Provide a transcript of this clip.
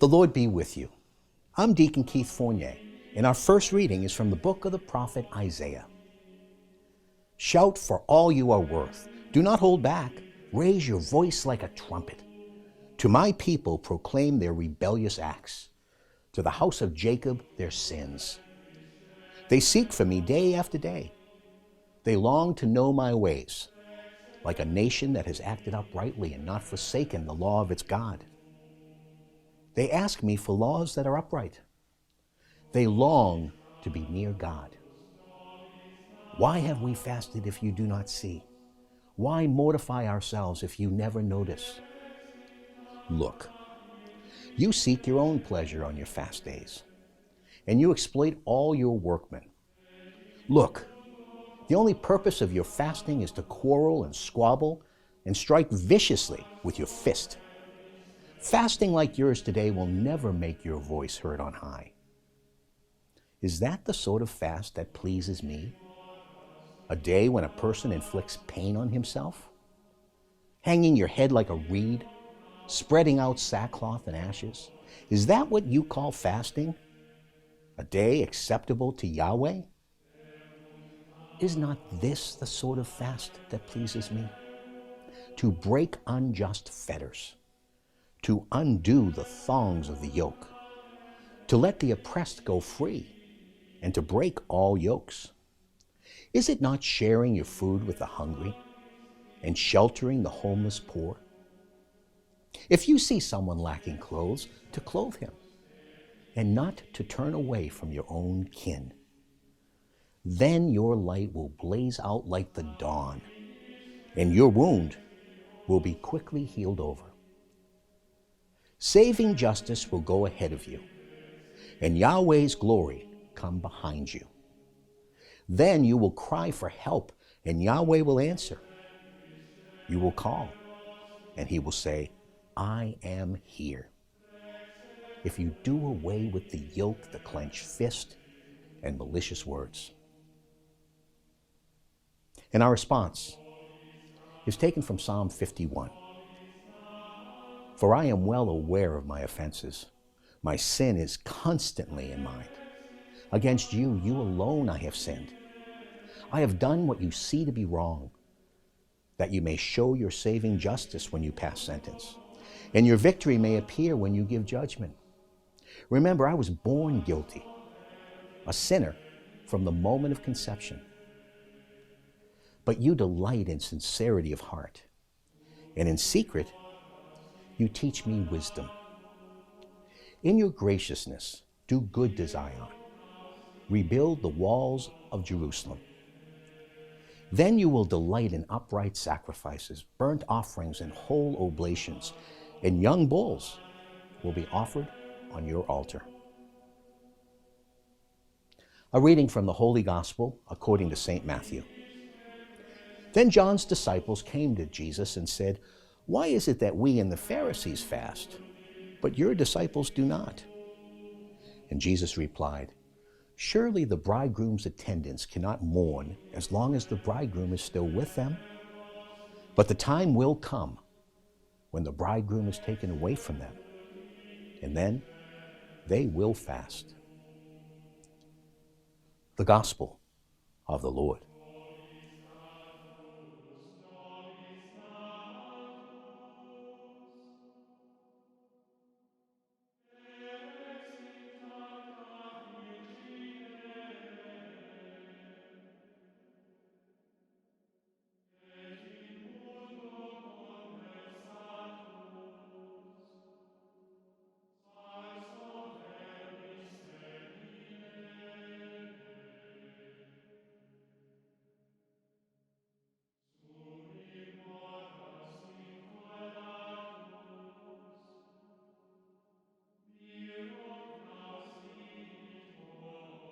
The Lord be with you. I'm Deacon Keith Fournier, and our first reading is from the book of the prophet Isaiah. Shout for all you are worth. Do not hold back. Raise your voice like a trumpet. To my people proclaim their rebellious acts. To the house of Jacob their sins. They seek for me day after day. They long to know my ways, like a nation that has acted uprightly and not forsaken the law of its God. They ask me for laws that are upright. They long to be near God. Why have we fasted if you do not see? Why mortify ourselves if you never notice? Look, you seek your own pleasure on your fast days, and you exploit all your workmen. Look, the only purpose of your fasting is to quarrel and squabble and strike viciously with your fist. Fasting like yours today will never make your voice heard on high. Is that the sort of fast that pleases me? A day when a person inflicts pain on himself? Hanging your head like a reed? Spreading out sackcloth and ashes? Is that what you call fasting? A day acceptable to Yahweh? Is not this the sort of fast that pleases me? To break unjust fetters, to undo the thongs of the yoke, to let the oppressed go free, and to break all yokes. Is it not sharing your food with the hungry and sheltering the homeless poor? If you see someone lacking clothes, to clothe him, and not to turn away from your own kin. Then your light will blaze out like the dawn, and your wound will be quickly healed over. Saving justice will go ahead of you, and Yahweh's glory come behind you. Then you will cry for help, and Yahweh will answer. You will call, and he will say, I am here. If you do away with the yoke, the clenched fist, and malicious words. And our response is taken from Psalm 51. For I am well aware of my offenses. My sin is constantly in mind. Against you, you alone I have sinned. I have done what you see to be wrong, that you may show your saving justice when you pass sentence, and your victory may appear when you give judgment. Remember, I was born guilty, a sinner from the moment of conception. But you delight in sincerity of heart, and in secret you teach me wisdom. In your graciousness do good to Zion. Rebuild the walls of Jerusalem. Then you will delight in upright sacrifices, burnt offerings and whole oblations, and young bulls will be offered on your altar. A reading from the Holy Gospel according to St. Matthew. Then John's disciples came to Jesus and said, Why is it that we and the Pharisees fast, but your disciples do not? And Jesus replied, Surely the bridegroom's attendants cannot mourn as long as the bridegroom is still with them. But the time will come when the bridegroom is taken away from them, and then they will fast. The Gospel of the Lord.